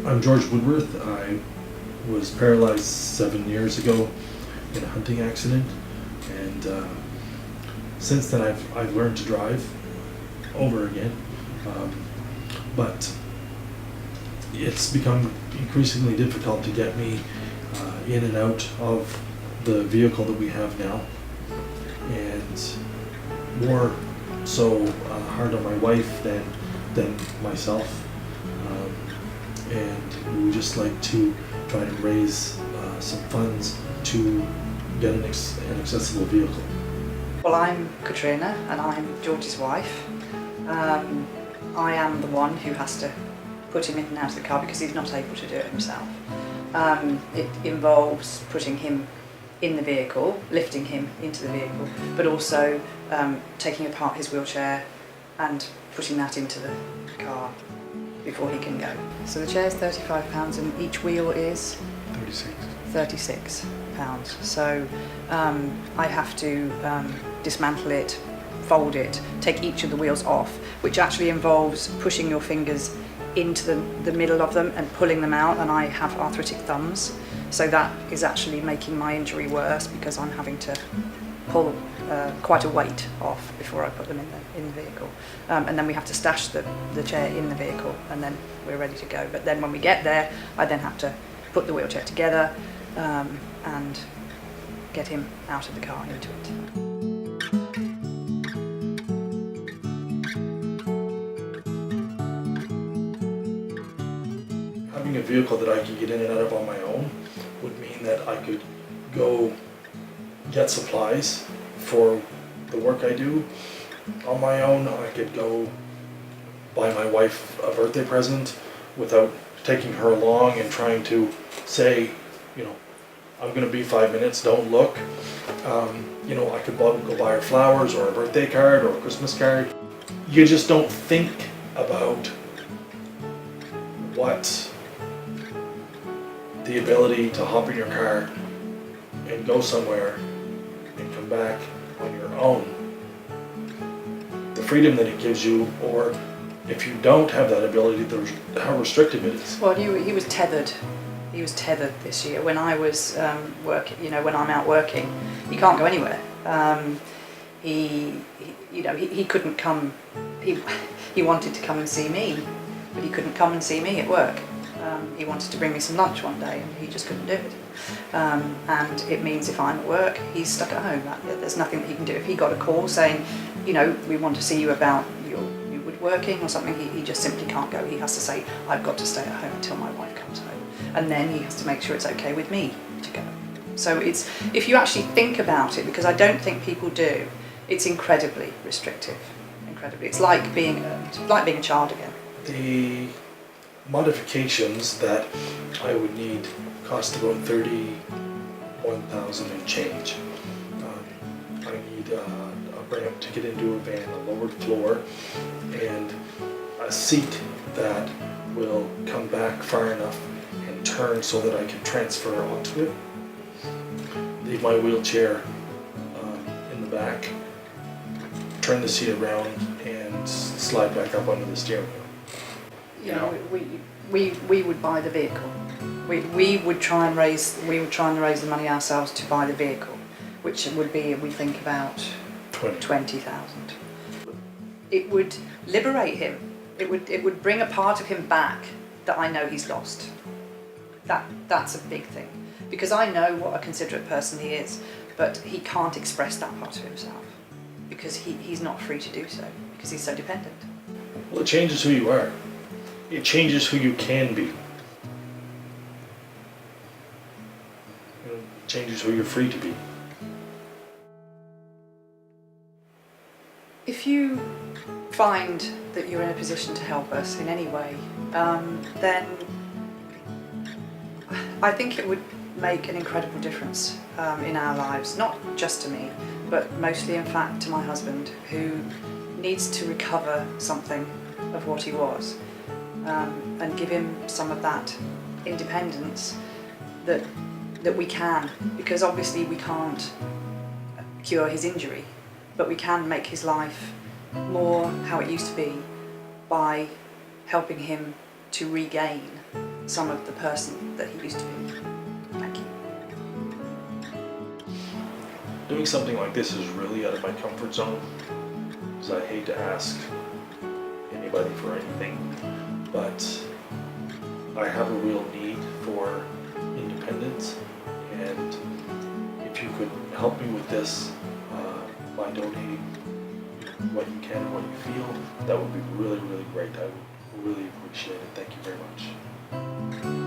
I'm George Woodworth. I was paralyzed 7 years ago in a hunting accident, and since then I've learned to drive over again, but it's become increasingly difficult to get me in and out of the vehicle that we have now, and more so hard on my wife than myself. And we would just like to try to raise some funds to get an accessible vehicle. Well, I'm Katrina and I'm George's wife. I am the one who has to put him in and out of the car because he's not able to do it himself. It involves putting him in the vehicle, lifting him into the vehicle, but also taking apart his wheelchair and putting that into the car before he can go. So the chair's £35 and each wheel is? 36 pounds. So I have to dismantle it, fold it, take each of the wheels off, which actually involves pushing your fingers into the middle of them and pulling them out, and I have arthritic thumbs, so that is actually making my injury worse because I'm having to pull quite a weight off before I put them in the vehicle. And then we have to stash the chair in the vehicle and then we're ready to go. But then when we get there, I then have to put the wheelchair together and get him out of the car into it. Having a vehicle that I could get in and out of on my own would mean that I could go get supplies for the work I do on my own. I could go buy my wife a birthday present without taking her along and trying to say, I'm going to be 5 minutes, don't look. I could go buy her flowers or a birthday card or a Christmas card. You just don't think about what the ability to hop in your car and go somewhere and come back on your own, the freedom that it gives you, or if you don't have that ability, how restrictive it is. Well, he was tethered. He was tethered this year. When I was working, when I'm out working, he can't go anywhere. He couldn't come. He wanted to come and see me, but he couldn't come and see me at work. He wanted to bring me some lunch one day and he just couldn't do it. And it means if I'm at work, he's stuck at home. There's nothing that he can do. If he got a call saying, we want to see you about you woodworking or something, he just simply can't go. He has to say, I've got to stay at home until my wife comes home. And then he has to make sure it's okay with me to go. So if you actually think about it, because I don't think people do, it's incredibly restrictive. Incredibly. It's like being a child again. The modifications that I would need cost about $31,000 and change. I need a ramp to get into a van, a lowered floor, and a seat that will come back far enough and turn so that I can transfer onto it. Leave my wheelchair in the back, turn the seat around, and slide back up onto the steering wheel. We would buy the vehicle. We would try and raise the money ourselves to buy the vehicle, which would be, we think, about 20,000. It would liberate him. It would bring a part of him back that I know he's lost. That's a big thing, because I know what a considerate person he is, but he can't express that part of himself because he's not free to do so because he's so dependent. Well, it changes who you are. It changes who you can be. It changes who you're free to be. If you find that you're in a position to help us in any way, then I think it would make an incredible difference in our lives, not just to me, but mostly in fact to my husband, who needs to recover something of what he was. And give him some of that independence that we can, because obviously we can't cure his injury, but we can make his life more how it used to be by helping him to regain some of the person that he used to be. Thank you. Doing something like this is really out of my comfort zone, because I hate to ask anybody for anything, but I have a real need for independence, and if you could help me with this by donating what you can and what you feel, that would be really, really great. I would really appreciate it. Thank you very much.